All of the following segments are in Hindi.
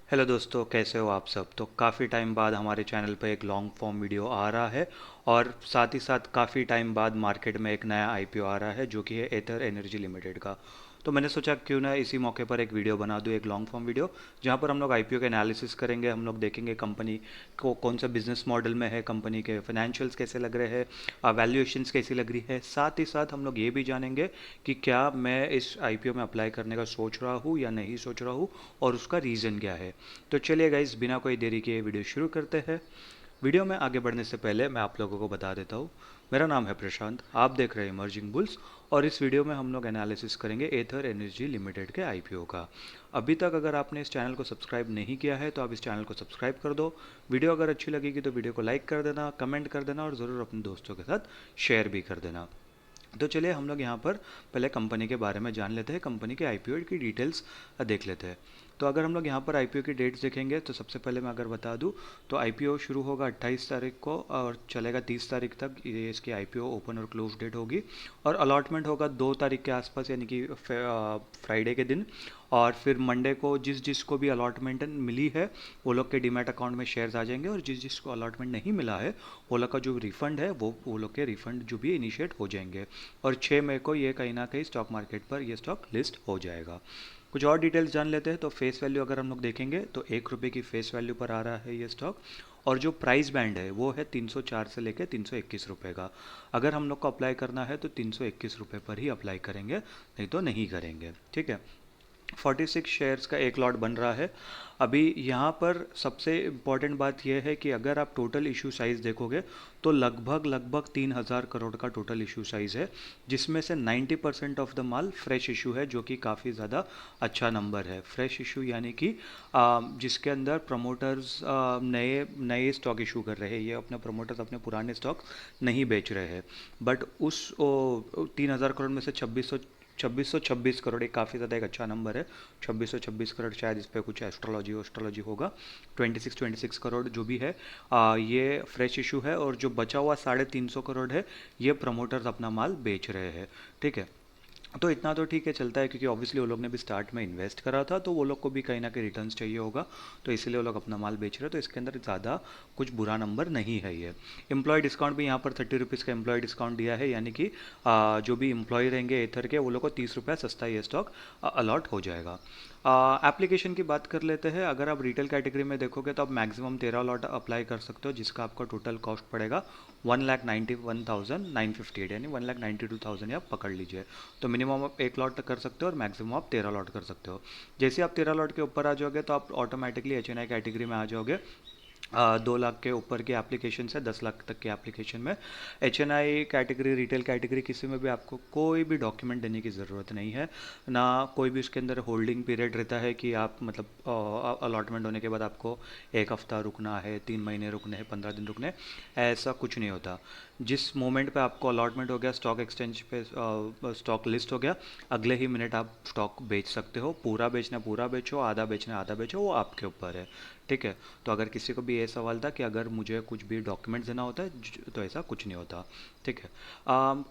हेलो दोस्तों, कैसे हो आप सब। तो काफ़ी टाइम बाद हमारे चैनल पे एक लॉन्ग फॉर्म वीडियो आ रहा है और साथ ही साथ काफ़ी टाइम बाद मार्केट में एक नया आईपीओ आ रहा है जो कि है एथर एनर्जी लिमिटेड का। तो मैंने सोचा क्यों ना इसी मौके पर एक वीडियो बना दूँ, एक लॉन्ग फॉर्म वीडियो जहाँ पर हम लोग आईपीओ के एनालिसिस करेंगे। हम लोग देखेंगे कंपनी को कौन सा बिजनेस मॉडल में है, कंपनी के फाइनेंशियल्स कैसे लग रहे हैं, वैल्यूएशंस कैसी लग रही है। साथ ही साथ हम लोग ये भी जानेंगे कि क्या मैं इस आईपीओ में अप्लाई करने का सोच रहा हूँ या नहीं सोच रहा हूँ और उसका रीज़न क्या है। तो चलिए गाइस, बिना कोई देरी के वीडियो शुरू करते हैं। वीडियो में आगे बढ़ने से पहले मैं आप लोगों को बता देता हूँ, मेरा नाम है प्रशांत, आप देख रहे हैं इमर्जिंग बुल्स। और इस वीडियो में हम लोग एनालिसिस करेंगे एथर एनर्जी लिमिटेड के आईपीओ का। अभी तक अगर आपने इस चैनल को सब्सक्राइब नहीं किया है तो आप इस चैनल को सब्सक्राइब कर दो। वीडियो अगर अच्छी लगेगी तो वीडियो को लाइक कर देना, कमेंट कर देना और ज़रूर अपने दोस्तों के साथ शेयर भी कर देना। तो चलिए हम लोग यहाँ पर पहले कंपनी के बारे में जान लेते हैं, कंपनी के आईपीओ की डिटेल्स देख लेते हैं। तो अगर हम लोग यहाँ पर आईपीओ की डेट्स देखेंगे तो सबसे पहले मैं अगर बता दूँ तो आईपीओ शुरू होगा 28 तारीख को और चलेगा 30 तारीख तक। ये इसकी आईपीओ ओपन और क्लोज डेट होगी और अलॉटमेंट होगा 2 तारीख के आसपास, यानी कि फ्राइडे के दिन। और फिर मंडे को जिस जिसको भी अलॉटमेंट मिली है वो लोग के डीमैट अकाउंट में शेयर्स आ जाएंगे, और जिस जिसको अलॉटमेंट नहीं मिला है वो लोग का जो रिफंड है वो लोग के रिफंड जो भी इनिशिएट हो जाएंगे। और 6 मई को ये कहीं ना कहीं स्टॉक मार्केट पर ये स्टॉक लिस्ट हो जाएगा। कुछ और डिटेल्स जान लेते हैं। तो फेस वैल्यू अगर हम लोग देखेंगे तो 1 रुपये की फेस वैल्यू पर आ रहा है ये स्टॉक। और जो प्राइस बैंड है वो है 304 से लेकर 321 रुपये का। अगर हम लोग को अप्लाई करना है तो 321 रुपये पर ही अप्लाई करेंगे, नहीं तो नहीं करेंगे। ठीक है। 46 शेयर्स का एक लॉट बन रहा है। अभी यहाँ पर सबसे इम्पॉर्टेंट बात यह है कि अगर आप टोटल इशू साइज़ देखोगे तो लगभग लगभग 3,000 करोड़ का टोटल इशू साइज़ है, जिसमें से 90% of the mall fresh issue है, जो कि काफ़ी ज़्यादा अच्छा नंबर है। फ्रेश इशू यानी कि जिसके अंदर प्रमोटर्स नए नए स्टॉक इशू कर रहे हैं, ये अपने प्रमोटर्स अपने पुराने स्टॉक नहीं बेच रहे हैं। बट उस 3,000 करोड़ में से 2626 करोड़ एक काफ़ी ज़्यादा एक अच्छा नंबर है। 2626 करोड़, शायद इस पर कुछ एस्ट्रोलॉजी होगा। 26 करोड़ जो भी है, ये फ्रेश इशू है। और जो बचा हुआ 350 करोड़ है ये प्रमोटर्स अपना माल बेच रहे हैं। ठीक है। तो इतना तो ठीक है, चलता है, क्योंकि ऑब्वियसली वो लोग ने भी स्टार्ट में इन्वेस्ट करा था तो वो लोग को भी कहीं ना कहीं रिटर्न्स चाहिए होगा, तो इसीलिए वो लोग अपना माल बेच रहे हैं। तो इसके अंदर ज़्यादा कुछ बुरा नंबर नहीं है ये। एम्प्लॉय डिस्काउंट भी यहाँ पर 30 रुपीज़ का एम्प्लॉय डिस्काउंट दिया है, यानी कि जो भी एम्प्लॉय रहेंगे एथर के वो लोग को 30 रुपये सस्ता ये स्टॉक अलॉट हो जाएगा। एप्लीकेशन की बात कर लेते हैं। अगर आप रिटेल कैटेगरी में देखोगे तो आप मैक्सिमम 13 लॉट अप्लाई कर सकते हो, जिसका आपका टोटल कॉस्ट पड़ेगा 1,91,958, यानी 1,92,000 आप पकड़ लीजिए। तो मिनिमम आप 1 लॉट कर सकते हो और मैक्सिमम आप 13 लॉट कर सकते हो। जैसे आप 13 लॉट के ऊपर आ जाओगे तो आप automatically H N I category में आ जाओगे। 2 लाख के ऊपर की एप्लीकेशन से 10 लाख तक की एप्लीकेशन में H N I category, retail category, किसी में भी आपको कोई भी डॉक्यूमेंट देने की ज़रूरत नहीं है। ना कोई भी उसके अंदर होल्डिंग पीरियड रहता है कि आप मतलब अलॉटमेंट होने के बाद आपको 1 हफ्ता रुकना है, 3 महीने रुकने हैं, 15 दिन रुकने, ऐसा कुछ नहीं होता। जिस मोमेंट पे आपको अलॉटमेंट हो गया, स्टॉक एक्सचेंज पे स्टॉक लिस्ट हो गया, अगले ही मिनट आप स्टॉक बेच सकते हो। पूरा बेचना पूरा बेचो, आधा बेचना आधा बेचो, वो आपके ऊपर है। ठीक है। तो अगर किसी को भी ये सवाल था कि अगर मुझे कुछ भी डॉक्यूमेंट देना होता है तो ऐसा कुछ नहीं होता। ठीक है।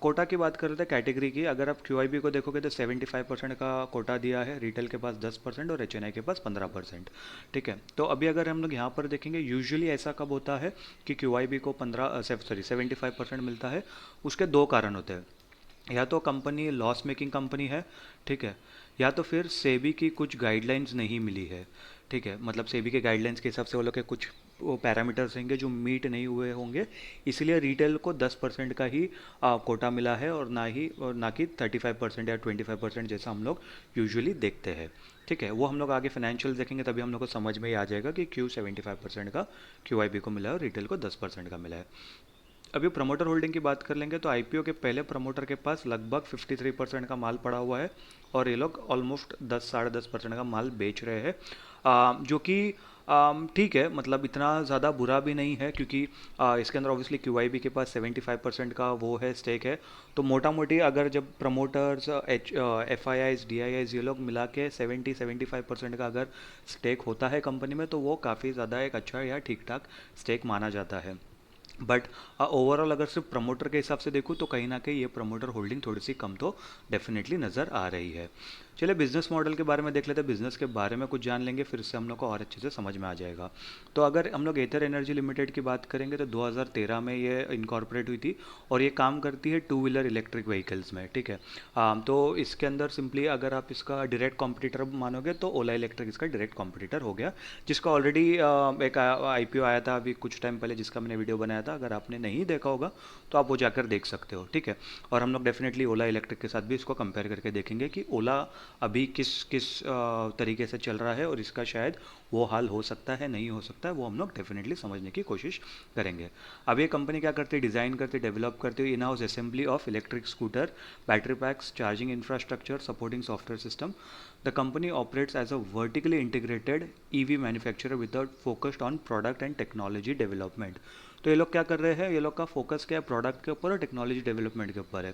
कोटा की बात कर रहे थे, कैटेगरी की। अगर आप क्यू को देखोगे तो 75% का कोटा दिया है, रिटेल के पास 10% और एच के पास 15%। ठीक है। तो अभी अगर हम लोग यहाँ पर देखेंगे, यूजुअली ऐसा कब होता है कि क्यू को 75% मिलता है। उसके दो कारण होते हैं। या तो कंपनी लॉस मेकिंग कंपनी है, ठीक है, या तो फिर सेबी की कुछ गाइडलाइंस नहीं मिली है। ठीक है। मतलब सेबी के गाइडलाइंस के हिसाब से वो लोग के कुछ वो पैरामीटर्स होंगे जो मीट नहीं हुए होंगे, इसलिए रिटेल को 10% का ही कोटा मिला है, और ना कि 35% या 25% जैसा हम लोग यूजुअली देखते हैं। ठीक है। वो हम लोग आगे फाइनेंशियल देखेंगे तभी हम लोग को समझ में ही आ जाएगा कि क्यों 75% का क्यू को मिला है और रिटेल को 10% का मिला है। अभी प्रमोटर होल्डिंग की बात कर लेंगे तो आईपीओ के पहले प्रमोटर के पास लगभग 53% का माल पड़ा हुआ है, और ये लोग ऑलमोस्ट 10 साढ़े 10% का माल बेच रहे हैं। जो कि ठीक है, मतलब इतना ज़्यादा बुरा भी नहीं है, क्योंकि इसके अंदर ऑब्वियसली क्यूआईबी के पास 75% का वो है, स्टेक है। तो मोटा मोटी अगर जब promoters, F I eyes, D I eyes, ये लोग मिला के 70-75% का अगर स्टेक होता है कंपनी में तो वो काफ़ी ज़्यादा एक अच्छा या ठीक ठाक स्टेक माना जाता है। बट ओवरऑल अगर सिर्फ प्रमोटर के हिसाब से देखूँ तो कहीं ना कहीं ये प्रमोटर होल्डिंग थोड़ी सी कम तो डेफिनेटली नज़र आ रही है। चलिए बिजनेस मॉडल के बारे में देख लेते हैं, बिजनेस के बारे में कुछ जान लेंगे, फिर इससे हम लोग को और अच्छे से समझ में आ जाएगा। तो अगर हम लोग एथर एनर्जी लिमिटेड की बात करेंगे तो 2013 में ये इनकॉर्पोरेट हुई थी और ये काम करती है टू व्हीलर इलेक्ट्रिक व्हीकल्स में, ठीक है। तो इसके अंदर सिंपली अगर आप इसका डायरेक्ट कॉम्पिटिटर मानोगे तो ओला इलेक्ट्रिक इसका डायरेक्ट कॉम्पिटिटर हो गया, जिसका ऑलरेडी एक आईपीओ आया था अभी कुछ टाइम पहले, जिसका मैंने वीडियो बनाया था। अगर आपने नहीं देखा होगा तो आप वो जाकर देख सकते हो, ठीक है। और हम लोग डेफिनेटली ओला इलेक्ट्रिक के साथ भी इसको कंपेयर करके देखेंगे कि ओला अभी किस किस तरीके से चल रहा है और इसका शायद वो हाल हो सकता है, नहीं हो सकता है, वो हम लोग डेफिनेटली समझने की कोशिश करेंगे। अब ये कंपनी क्या करती है, डिज़ाइन करती है, डेवलप करती है in house assembly of electric scooter, battery packs, charging infrastructure, supporting software system. The company operates as a vertically integrated EV manufacturer with focused on product and technology development. तो ये लोग क्या कर रहे हैं, ये लोग का फोकस क्या है, प्रोडक्ट के ऊपर और टेक्नोलॉजी डेवलपमेंट के ऊपर है।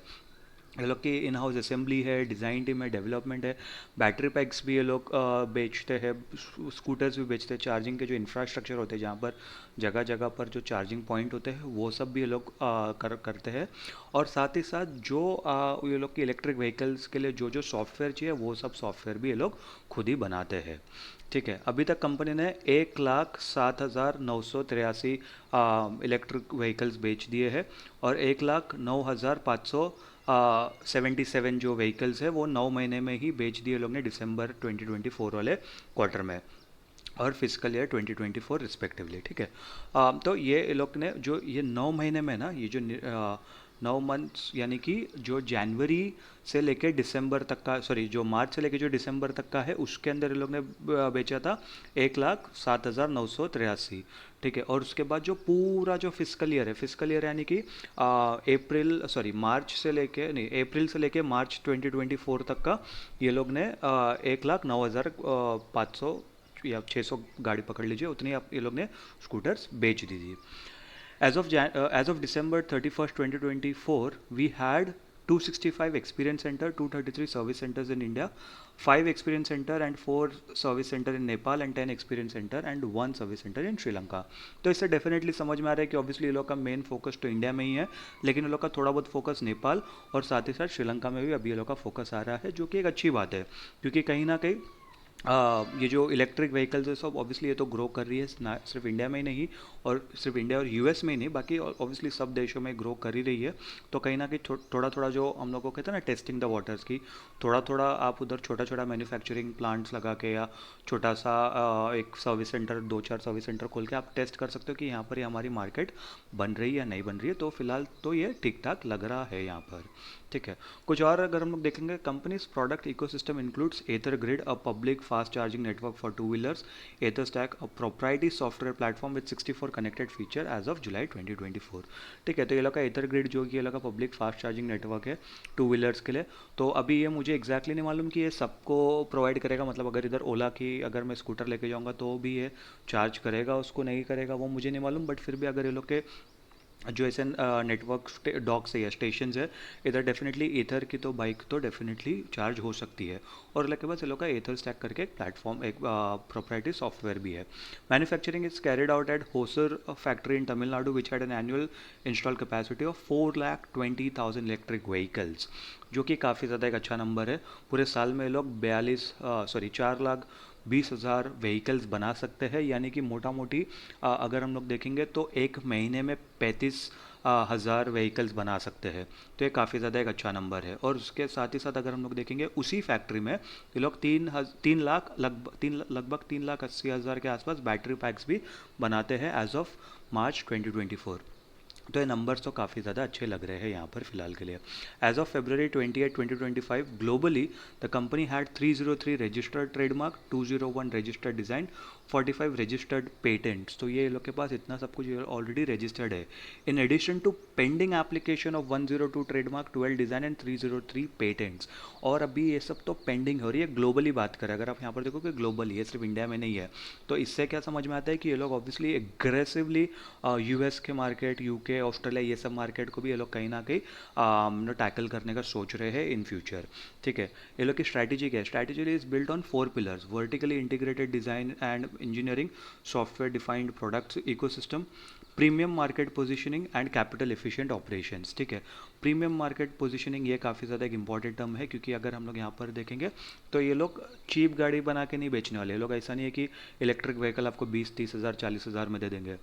ये लोग की इन हाउस असेंबली है, डिज़ाइन टीम है, डेवलपमेंट है, बैटरी पैक्स भी ये लोग बेचते हैं, स्कूटर्स भी बेचते हैं, चार्जिंग के जो इंफ्रास्ट्रक्चर होते हैं जहाँ पर जगह जगह पर जो चार्जिंग पॉइंट होते हैं वो सब भी ये लोग करते हैं। और साथ ही साथ जो ये लोग की इलेक्ट्रिक व्हीकल्स के लिए जो जो सॉफ्टवेयर चाहिए वो सब सॉफ्टवेयर भी ये लोग खुद ही बनाते हैं, ठीक है। अभी तक कंपनी ने 1,07,983 इलेक्ट्रिक व्हीकल्स बेच दिए हैं और 1,09,500 77 जो व्हीकल्स है वो 9 महीने में ही बेच दिए लोग ने, दिसंबर 2024 वाले क्वार्टर में और फिजिकल ईयर 2024 रिस्पेक्टिवली, ठीक है। तो ये लोग ने जो ये 9 महीने में ना, ये जो 9 मंथ्स यानी कि जो जनवरी से लेके दिसंबर तक का, सॉरी जो मार्च से लेके जो दिसंबर तक का है उसके अंदर ये लोग ने बेचा था 1,07,983, ठीक है। और उसके बाद जो पूरा जो फिजिकल ईयर है, फिजिकल ईयर यानी कि अप्रैल से लेके मार्च 2024 तक का ये लोग ने 1,09,500 या 600 गाड़ी पकड़ लीजिए, उतनी आप ये लोग ने स्कूटर्स बेच दी थी। As of December 31st, 2024, we had 265 experience center, 233 service centers in India, 5 experience center and 4 service center in Nepal and 10 experience center and 1 service center in Sri Lanka। तो इससे डेफिनेटली समझ में आ रहा है कि ऑब्वियसली ये लोग का मेन फोकस तो इंडिया में ही है, लेकिन ये लोग का थोड़ा बहुत फोकस नेपाल और साथ ही साथ श्रीलंका में भी अभी ये लोग का फोकस आ रहा है, जो कि एक अच्छी बात है क्योंकि कहीं ना कहीं ये जो इलेक्ट्रिक व्हीकल्स है सब ऑब्वियसली ये तो ग्रो कर रही है, ना सिर्फ इंडिया में ही नहीं और सिर्फ इंडिया और यूएस में ही नहीं, बाकी ऑब्वियसली सब देशों में ग्रो कर ही रही है। तो कहीं ना कहीं थोड़ा थोड़ा जो हम लोग को कहते हैं ना टेस्टिंग द वाटर्स की, थोड़ा थोड़ा आप उधर छोटा छोटा मैन्युफैक्चरिंग प्लांट्स लगा के या छोटा सा एक सर्विस सेंटर, 2-4 सर्विस सेंटर खोल के आप टेस्ट कर सकते हो कि यहाँ पर ही हमारी मार्केट बन रही है या नहीं बन रही है। तो फिलहाल तो ये ठीक ठाक लग रहा है यहाँ पर, ठीक है। कुछ और अगर हम लोग देखेंगे, companies product ecosystem includes Ather grid, a public fast charging network for two wheelers, Ather stack, a proprietary software platform with 64 connected feature as of July 2024, ठीक है। तो ये लोग का एथर ग्रिड जो कि ये लोग का पब्लिक फास्ट चार्जिंग नेटवर्क है टू व्हीलर्स के लिए। तो अभी ये मुझे एग्जैक्टली नहीं मालूम कि ये सबको प्रोवाइड करेगा, मतलब अगर इधर ओला की अगर मैं स्कूटर लेके जाऊँगा तो भी ये चार्ज करेगा, उसको नहीं करेगा वो मुझे नहीं मालूम, बट फिर भी अगर ये लोग के जो ऐसे नेटवर्क डॉक्स है या स्टेशन है इधर, डेफिनेटली ईथर की तो बाइक तो डेफिनेटली चार्ज हो सकती है। और अलग के बाद ये लोग का ईथर स्टैक करके एक प्लेटफॉर्म, एक प्रोप्राइटरी सॉफ्टवेयर भी है। Manufacturing is carried out at Hosur factory in Tamil Nadu which had an annual install capacity of 4,20,000 electric vehicles, जो कि काफ़ी ज़्यादा एक अच्छा नंबर है। पूरे साल में ये लोग 4,20,000 व्हीकल्स बना सकते हैं, यानी कि मोटा मोटी अगर हम लोग देखेंगे तो एक महीने में 35,000 व्हीकल्स बना सकते हैं। तो ये काफ़ी ज़्यादा एक अच्छा नंबर है। और उसके साथ ही साथ अगर हम लोग देखेंगे उसी फैक्ट्री में ये लोग 3,80,000 के आसपास बैटरी पैक्स भी बनाते हैं एज ऑफ मार्च 2024। तो ये नंबर्स तो काफ़ी ज़्यादा अच्छे लग रहे हैं यहाँ पर फिलहाल के लिए। As of February 28, 2025 globally the company had 303 registered trademark, 201 registered design, 45 registered patents. तो ये लोग के पास इतना सब कुछ ऑलरेडी रजिस्टर्ड है। In addition to pending application of 102 trademark, 12 design and 303 patents. और अभी ये सब तो पेंडिंग हो रही है। ग्लोबली बात करें अगर आप यहाँ पर देखो कि ग्लोबली है, सिर्फ इंडिया में नहीं है। तो इससे क्या समझ में आता है कि ये लोग ऑब्वियसली एग्रेसिवली यूएस के मार्केट, यूके यूके, ऑस्ट्रेलिया, ये सब मार्केट को भी ये लोग कहीं ना कहीं टैकल करने का सोच रहे हैं इन फ्यूचर। ठीक है, ये लोग की स्ट्रैटेजी क्या है? Strategy is build on 4 pillars: vertically integrated design and engineering, software defined products ecosystem, premium market positioning and capital efficient operations. ठीक है, प्रीमियम मार्केट पोजीशनिंग ये काफ़ी ज़्यादा एक इंपॉर्टेंट टर्म है, क्योंकि अगर हम लोग यहाँ पर देखेंगे तो ये लोग चीप गाड़ी बना के नहीं बेचने वाले। ये लोग ऐसा नहीं है कि इलेक्ट्रिक व्हीकल आपको 20-30 हज़ार 40 हज़ार में दे देंगे।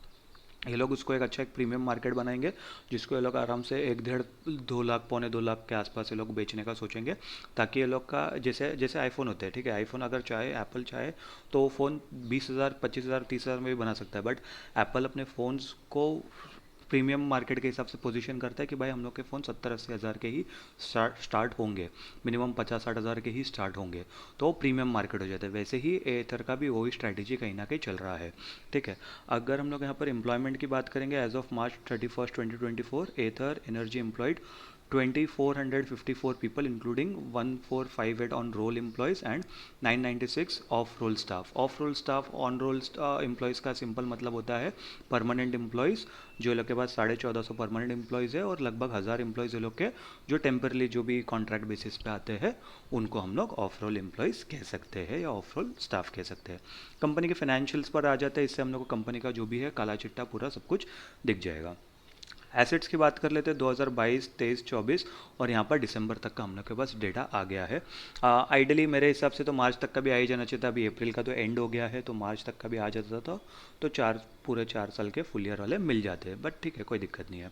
ये लोग उसको एक अच्छा एक प्रीमियम मार्केट बनाएंगे, जिसको ये लोग आराम से 1-1.5-2 लाख, 1.25 लाख के आसपास ये लोग बेचने का सोचेंगे, ताकि ये लोग का जैसे जैसे आईफोन होते हैं। ठीक है, आईफोन अगर चाहे, एप्पल चाहे तो वो फ़ोन 20 हज़ार, 25 हज़ार, 30 हज़ार में भी बना सकता है, बट एप्पल अपने फ़ोन्स को प्रीमियम मार्केट के हिसाब से पोजीशन करता है कि भाई हम लोग के फ़ोन 70-80 हज़ार के ही स्टार्ट होंगे, मिनिमम 50-60 हज़ार के ही स्टार्ट होंगे, तो वो प्रीमियम मार्केट हो जाता है। वैसे ही एथर का भी वही स्ट्रैटेजी कहीं ना कहीं चल रहा है। ठीक है, अगर हम लोग यहाँ पर एम्प्लॉयमेंट की बात करेंगे, as of March 31st 2024, Ather energy employed 2454 people including 1458 on roll employees and 996 off roll staff। Off roll staff, on roll employees का सिंपल मतलब होता है परमानेंट एम्प्लॉयज़, जो लोग के पास 1450 परमानेंट एम्प्लॉयज़ है, और लगभग 1000 एम्प्लॉयज़ लोग के जो टेम्परली जो भी कॉन्ट्रैक्ट बेसिस पे आते हैं, उनको हम लोग ऑफ रोल एम्प्लॉयज़ कह सकते हैं या ऑफ रोल स्टाफ कह सकते हैं। कंपनी के फाइनेंशियल्स पर आ जाते हैं, इससे हम लोग को कंपनी का जो भी है काला चिट्टा पूरा सब कुछ दिख जाएगा। एसेट्स की बात कर लेते हैं 2022, 23, 24, और यहाँ पर दिसंबर तक का हम लोग के पास डेटा आ गया है। आइडली मेरे हिसाब से तो मार्च तक का भी आ ही जाना चाहिए था। अभी अप्रैल का तो एंड हो गया है, तो मार्च तक का भी आ जाता था, तो पूरे 4 साल के फुल ईयर वाले मिल जाते हैं, बट ठीक है, कोई दिक्कत नहीं है।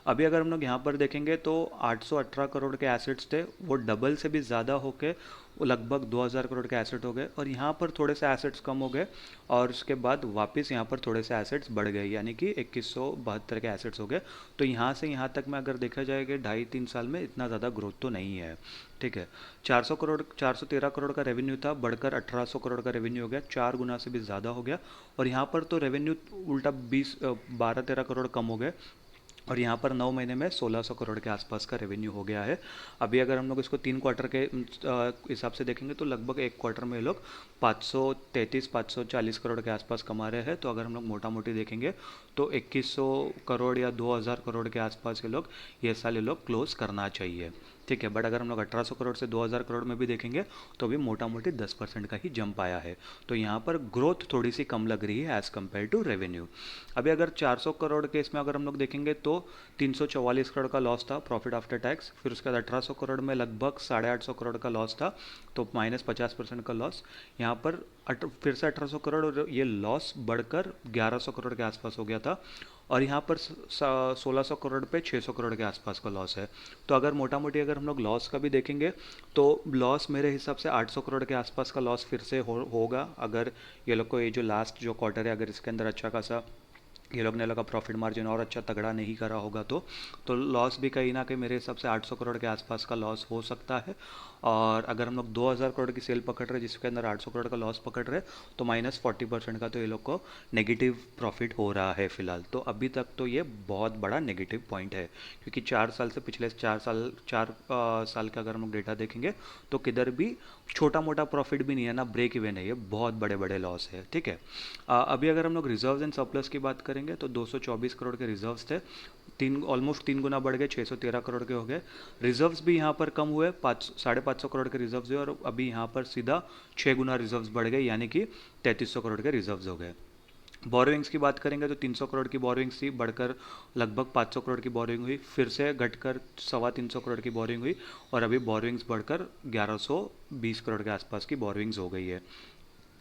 अभी अगर हम लोग यहाँ पर देखेंगे तो 818 करोड़ के एसेट्स थे, वो डबल से भी ज़्यादा होके वो लगभग 2000 करोड़ के एसेट हो गए, और यहाँ पर थोड़े से एसेट्स कम हो गए, और उसके बाद वापस यहाँ पर थोड़े से एसेट्स बढ़ गए, यानी कि 2172 के एसेट्स हो गए। तो यहाँ से यहाँ तक में अगर देखा जाए कि 2.5-3 साल में इतना ज़्यादा ग्रोथ तो नहीं है। ठीक है, 413 करोड़ का रेवेन्यू था, बढ़कर 1800 करोड़ का रेवेन्यू हो गया, 4 गुना से भी ज़्यादा हो गया। और यहाँ पर तो रेवेन्यू उल्टा 12-13 करोड़ कम हो गए, और यहाँ पर 9 महीने में 1600 करोड़ के आसपास का रेवेन्यू हो गया है। अभी अगर हम लोग इसको 3 क्वार्टर के हिसाब से देखेंगे, तो लगभग एक क्वार्टर में ये लोग 540 करोड़ के आसपास कमा रहे हैं। तो अगर हम लोग मोटा मोटी देखेंगे तो 2100 करोड़ या 2000 करोड़ के आसपास ये साल ये लोग क्लोज करना चाहिए। ठीक है, बट अगर हम लोग 1800 करोड़ से 2000 करोड़ में भी देखेंगे, तो भी मोटा मोटी 10% का ही जंप आया है। तो यहाँ पर ग्रोथ थोड़ी सी कम लग रही है एज़ कम्पेयर टू रेवेन्यू। अभी अगर 400 करोड़ के इसमें अगर हम लोग देखेंगे, तो 344 करोड़ का लॉस था प्रॉफिट आफ्टर टैक्स। फिर उसके बाद 1800 करोड़ में लगभग 850 करोड़ का लॉस था, तो -50% का लॉस। यहाँ पर फिर से 1800 करोड़, और ये लॉस बढ़कर 1100 करोड़ के आसपास हो गया था, और यहाँ पर 1600 करोड़ पे 600 करोड़ के आसपास का लॉस है। तो अगर मोटा मोटी अगर हम लोग लॉस का भी देखेंगे, तो लॉस मेरे हिसाब से 800 करोड़ के आसपास का लॉस फिर से होगा, अगर ये लोग को ये जो लास्ट जो क्वार्टर है, अगर इसके अंदर अच्छा खासा ये लोग ने लगा प्रॉफिट मार्जिन और अच्छा तगड़ा नहीं करा होगा, तो लॉस भी कहीं ना कहीं मेरे हिसाब से 800 करोड़ के आसपास का लॉस हो सकता है। और अगर हम लोग 2000 करोड़ की सेल पकड़ रहे हैं, जिसके अंदर 800 करोड़ का लॉस पकड़ रहे हैं, तो -40% का तो ये लोग को नेगेटिव प्रॉफिट हो रहा है फिलहाल। तो अभी तक तो ये बहुत बड़ा नेगेटिव पॉइंट है, क्योंकि 4 साल से पिछले 4 साल का अगर हम लोग डेटा देखेंगे, तो किधर भी छोटा मोटा प्रॉफिट भी नहीं है ना, ब्रेक इवन है, ये बहुत बड़े बड़े लॉस है। ठीक है, अभी अगर हम लोग रिजर्व्स एंड सरप्लस की बात करेंगे, तो 224 करोड़ के रिजर्व्स थे, ऑलमोस्ट 3 गुना बढ़ गए, 613 करोड़ के हो गए। रिजर्व्स भी यहाँ पर कम हुए, 550 करोड़ के रिजर्व्स हुए, और अभी यहाँ पर सीधा 6 गुना रिजर्व्स बढ़ गए, यानी कि 3300 करोड़ के रिजर्व्स हो गए। बोरोइंग्स की बात करेंगे तो 300 करोड़ की बोरोइंग्स थी, बढ़कर लगभग 500 करोड़ की बोरोइंग हुई, फिर से घटकर 325 करोड़ की बोरोइंग हुई, और अभी बोरोइंग्स बढ़कर 1120 करोड़ के आसपास की बोरोइंग्स हो गई है।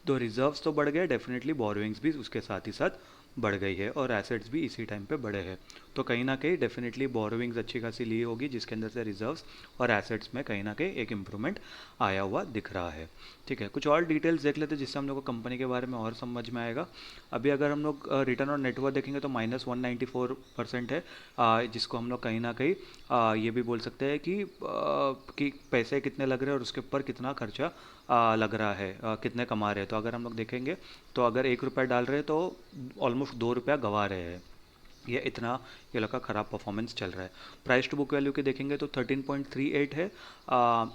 तो रिजर्व्स तो बढ़ गए, डेफिनेटली बोरोइंग्स भी उसके साथ ही साथ बढ़ गई है, और एसेट्स भी इसी टाइम पे बढ़े हैं। तो कहीं ना कहीं डेफिनेटली बोरोइंग्स अच्छी खासी ली होगी, जिसके अंदर से रिजर्व्स और एसेट्स में कहीं ना कहीं एक इम्प्रूवमेंट आया हुआ दिख रहा है। ठीक है, कुछ और डिटेल्स देख लेते हैं, जिससे हम लोग को कंपनी के बारे में और समझ में आएगा। अभी अगर हम लोग रिटर्न ऑन नेटवर्थ देखेंगे, तो -194% है, जिसको हम लोग कहीं ना कहीं ये भी बोल सकते हैं कि पैसे कितने लग रहे हैं और उसके ऊपर कितना खर्चा लग रहा है, कितने कमा रहे हैं। तो अगर हम लोग देखेंगे, तो अगर 1 रुपया डाल रहे हैं, तो ऑलमोस्ट 2 रुपया गंवा रहे हैं। ये इतना ये लोग का ख़राब परफॉर्मेंस चल रहा है। प्राइस टू बुक वैल्यू के देखेंगे तो 13.38 है।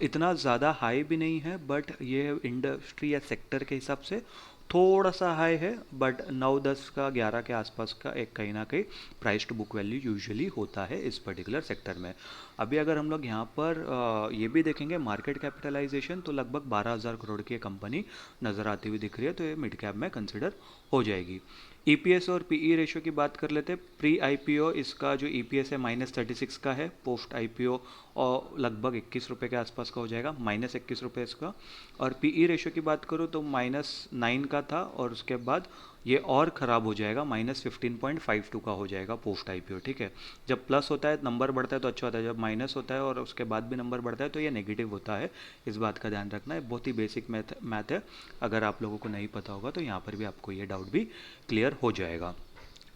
इतना ज़्यादा हाई भी नहीं है, बट ये इंडस्ट्री या सेक्टर के हिसाब से थोड़ा सा हाई है। बट 9-10 का 11 के आसपास का एक कहीं ना कहीं price to book value usually होता है इस पर्टिकुलर सेक्टर में। अभी अगर हम लोग यहाँ पर ये भी देखेंगे मार्केट कैपिटलाइजेशन, तो लगभग 12,000 करोड़ की कंपनी नज़र आती हुई दिख रही है, तो ये मिड कैप में कंसिडर हो जाएगी। ईपीएस और पीई रेशियो की बात कर लेते हैं। प्री आईपीओ इसका जो ईपीएस है -36 का है, पोस्ट आईपीओ और लगभग 21 रुपये के आसपास का हो जाएगा, -21 रुपये इसका। और पीई रेशियो की बात करूँ तो -9 का था, और उसके बाद ये और ख़राब हो जाएगा, -15.52 का हो जाएगा पोस्ट आईपीओ। ठीक है, जब प्लस होता है नंबर बढ़ता है तो अच्छा होता है, जब माइनस होता है और उसके बाद भी नंबर बढ़ता है तो ये नेगेटिव होता है। इस बात का ध्यान रखना है, बहुत ही बेसिक मैथ है। अगर आप लोगों को नहीं पता होगा तो यहाँ पर भी आपको ये डाउट भी क्लियर हो जाएगा।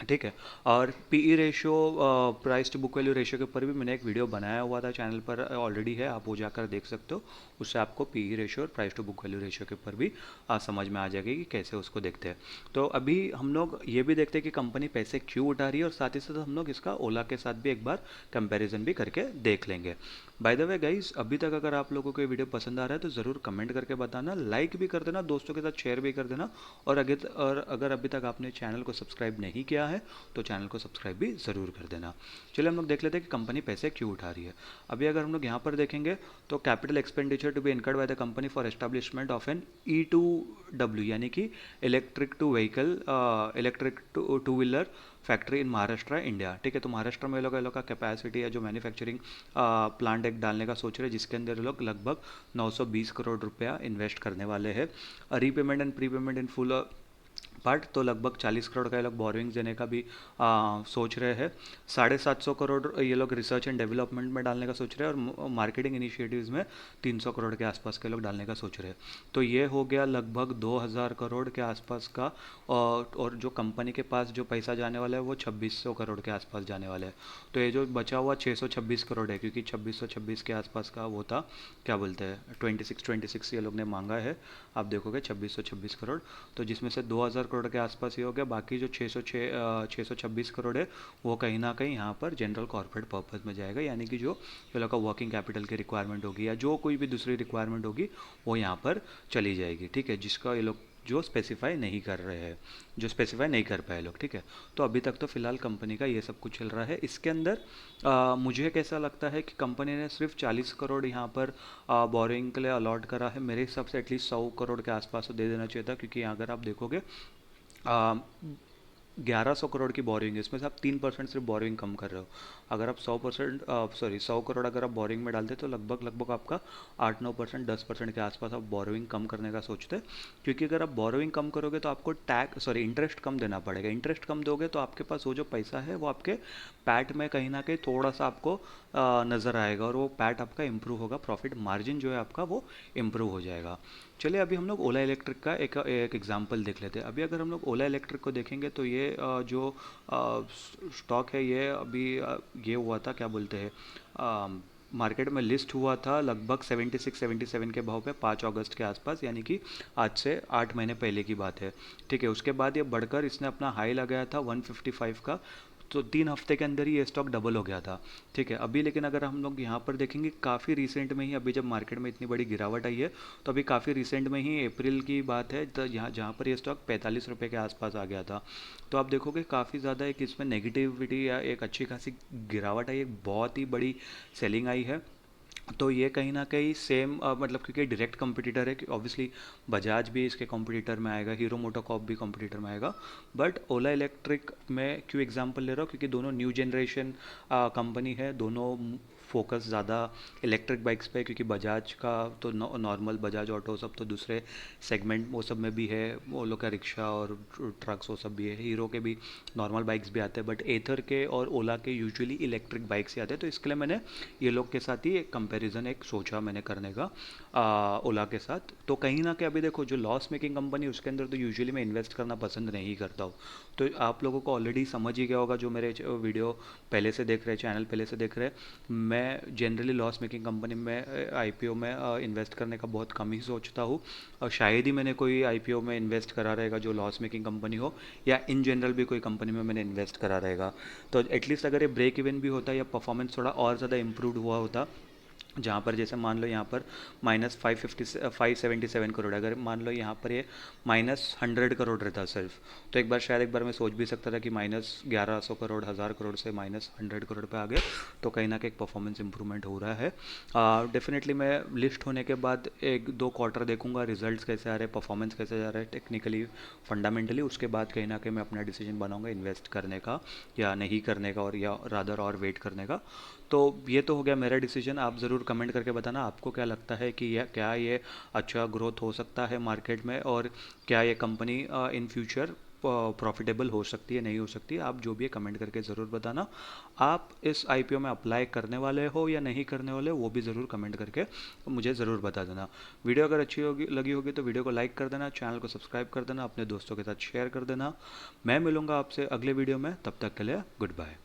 ठीक है। और PE ratio, price to book value ratio के ऊपर भी मैंने एक वीडियो बनाया हुआ था, चैनल पर ऑलरेडी है, आप वो जाकर देख सकते हो। उससे आपको पीई रेशियो और price to book value ratio के ऊपर भी समझ में आ जाएगी कि कैसे उसको देखते हैं। तो अभी हम लोग ये भी देखते हैं कि कंपनी पैसे क्यों उठा रही है, और साथ ही साथ हम लोग इसका ओला के साथ भी एक बार कंपैरिजन भी करके देख लेंगे। बाय द वे गाइस, अभी तक अगर आप लोगों को ये वीडियो पसंद आ रहा है तो ज़रूर कमेंट करके बताना, लाइक भी कर देना, दोस्तों के साथ शेयर भी कर देना। और अगर अभी तक आपने चैनल को सब्सक्राइब नहीं किया है तो चैनल को सब्सक्राइब भी ज़रूर कर देना। चलिए हम लोग देख लेते हैं कि कंपनी पैसे क्यों उठा रही है। अभी अगर हम लोग यहाँ पर देखेंगे तो capital expenditure to be incurred by the company for establishment of an E2W, यानी कि electric two vehicle, electric two wheeler factory in Maharashtra India. ठीक है, तो महाराष्ट्र में ये लोग का कैपेसिटी है जो मैन्युफैक्चरिंग प्लांट एक डालने का सोच रहे हैं, जिसके अंदर लोग लगभग 920 करोड़ रुपया इन्वेस्ट करने वाले हैं। Repayment and prepayment in full part, तो लगभग 40 करोड़ का ये लोग बोरिंग्स देने का भी सोच रहे हैं। 750 करोड़ ये लोग रिसर्च एंड डेवलपमेंट में डालने का सोच रहे हैं, और मार्केटिंग इनिशिएटिव्स में 300 करोड़ के आसपास के लोग डालने का सोच रहे हैं। तो ये हो गया लगभग 2000 करोड़ के आसपास का। और जो कंपनी के पास जो पैसा जाने वाला है वो 2600 करोड़ के आसपास जाने वाला है। तो ये जो बचा हुआ 626 करोड़ है, क्योंकि 2626 के आसपास का वो था, क्या बोलते हैं, 26 ये लोग ने मांगा है। आप देखोगे 2626 करोड़, तो जिसमें से 2000 करोड़ के आसपास ये हो गया। बाकी जो 626 करोड़ है वो कहीं ना कहीं यहाँ पर जनरल कॉर्पोरेट पर्पस में जाएगा, यानी कि जो ये लोग का वर्किंग कैपिटल की रिक्वायरमेंट होगी या जो कोई भी दूसरी रिक्वायरमेंट होगी वो यहाँ पर चली जाएगी। ठीक है, जिसका ये लोग जो स्पेसिफाई नहीं कर रहे हैं, जो स्पेसिफाई नहीं कर पाए लोग। ठीक है, तो अभी तक तो फिलहाल कंपनी का ये सब कुछ चल रहा है। इसके अंदर मुझे कैसा लगता है कि कंपनी ने सिर्फ 40 करोड़ यहाँ पर बोरिंग के लिए अलॉट करा है। मेरे हिसाब से एटलीस्ट 100 करोड़ के आसपास तो दे देना चाहिए था, क्योंकि अगर आप देखोगे 1100 करोड़ की बोरिंग है, इसमें से आप 3% सिर्फ बोरिंग कम कर रहे हो। अगर आप 100 करोड़ अगर आप बोरिंग में डालते तो लगभग लगभग आपका 8-9%, 10% के आसपास आप बोरोइंग कम करने का सोचते। क्योंकि अगर आप बोरोइंग कम करोगे तो आपको इंटरेस्ट कम देना पड़ेगा। इंटरेस्ट कम दोगे तो आपके पास वो जो पैसा है वो आपके पैट में कहीं ना कहीं थोड़ा सा आपको नज़र आएगा, और वो पैट आपका इम्प्रूव होगा, प्रॉफिट मार्जिन जो है आपका वो इम्प्रूव हो जाएगा। चलिए अभी हम लोग ओला इलेक्ट्रिक का एक एग्जांपल देख लेते हैं। अभी अगर हम लोग ओला इलेक्ट्रिक को देखेंगे तो ये जो स्टॉक है ये अभी ये हुआ था, क्या बोलते हैं, मार्केट में लिस्ट हुआ था लगभग 76-77 के भाव पे 5 अगस्त के आसपास, यानी कि आज से 8 महीने पहले की बात है। ठीक है, उसके बाद ये बढ़कर इसने अपना हाई लगाया था 155 का, तो 3 हफ्ते के अंदर ही ये स्टॉक डबल हो गया था। ठीक है, अभी लेकिन अगर हम लोग यहाँ पर देखेंगे काफ़ी रिसेंट में ही, अभी जब मार्केट में इतनी बड़ी गिरावट आई है तो अभी काफ़ी रिसेंट में ही अप्रैल की बात है, तो यहाँ जहाँ पर ये स्टॉक 45 रुपये के आसपास आ गया था। तो आप देखोगे काफ़ी ज़्यादा एक इसमें नेगेटिविटी या एक अच्छी खासी गिरावट आई, एक बहुत ही बड़ी सेलिंग आई है। तो ये कहीं ना कहीं सेम मतलब, क्योंकि डायरेक्ट कंपटीटर है कि ऑब्वियसली बजाज भी इसके कंपटीटर में आएगा, हीरो मोटोकॉर्प भी कंपटीटर में आएगा। बट ओला इलेक्ट्रिक में क्यों एग्जांपल ले रहा हूँ, क्योंकि दोनों न्यू जनरेशन कंपनी है, दोनों फोकस ज़्यादा इलेक्ट्रिक बाइक्स पे है, क्योंकि बजाज का तो नॉर्मल बजाज ऑटो सब तो दूसरे सेगमेंट वो सब में भी है, वो लोग का रिक्शा और ट्रक्स वो सब भी है, हीरो के भी नॉर्मल बाइक्स भी आते हैं, बट एथर के और ओला के यूजुअली इलेक्ट्रिक बाइक्स ही आते हैं। तो इसके लिए मैंने ये लोग के साथ ही एक कंपैरिजन एक सोचा मैंने करने का। ओला के साथ। तो कहीं ना कहीं अभी देखो जो लॉस मेकिंग कंपनी उसके अंदर तो यूजुअली मैं इन्वेस्ट करना पसंद नहीं करता हूँ। तो आप लोगों को ऑलरेडी समझ ही गया होगा जो मेरे वीडियो पहले से देख रहे हैं, चैनल पहले से देख रहे हैं, मैं जनरली लॉस मेकिंग कंपनी में आईपीओ में इन्वेस्ट करने का बहुत कम ही सोचता हूँ। और शायद ही मैंने कोई आईपीओ में इन्वेस्ट करा रहेगा जो लॉस मेकिंग कंपनी हो, या इन जनरल भी कोई कंपनी में मैंने इन्वेस्ट करा रहेगा। तो एटलीस्ट अगर ये ब्रेक इवन भी होता या परफॉर्मेंस थोड़ा और ज़्यादा इंप्रूव हुआ होता, जहाँ पर जैसे मान लो यहाँ पर -557 करोड़, अगर मान लो यहाँ पर ये -100 करोड़ रहता सिर्फ, तो एक बार मैं सोच भी सकता था कि -1100 करोड़, 1000 करोड़ से -100 करोड़ पे आ गया। तो कहीं ना कहीं परफॉर्मेंस इंप्रूवमेंट हो रहा है। डेफिनेटली मैं लिस्ट होने के बाद 1-2 क्वार्टर देखूंगा रिजल्ट्स कैसे आ रहे हैं, परफॉर्मेंस कैसे जा रहा है टेक्निकली, फंडामेंटली। उसके बाद कहीं ना कहीं मैं अपना डिसीजन बनाऊंगा इन्वेस्ट करने का या नहीं करने का, और या रादर और वेट करने का। तो ये तो हो गया मेरा डिसीजन। आप ज़रूर कमेंट करके बताना आपको क्या लगता है कि यह क्या ये अच्छा ग्रोथ हो सकता है मार्केट में, और क्या ये कंपनी इन फ्यूचर प्रॉफिटेबल हो सकती है, नहीं हो सकती है। आप जो भी है कमेंट करके ज़रूर बताना। आप इस आईपीओ में अप्लाई करने वाले हो या नहीं करने वाले हो, वो भी ज़रूर कमेंट करके मुझे ज़रूर बता देना। वीडियो अगर अच्छी होगी लगी होगी तो वीडियो को लाइक कर देना, चैनल को सब्सक्राइब कर देना, अपने दोस्तों के साथ शेयर कर देना। मैं मिलूंगा आपसे अगले वीडियो में, तब तक के लिए गुड बाय।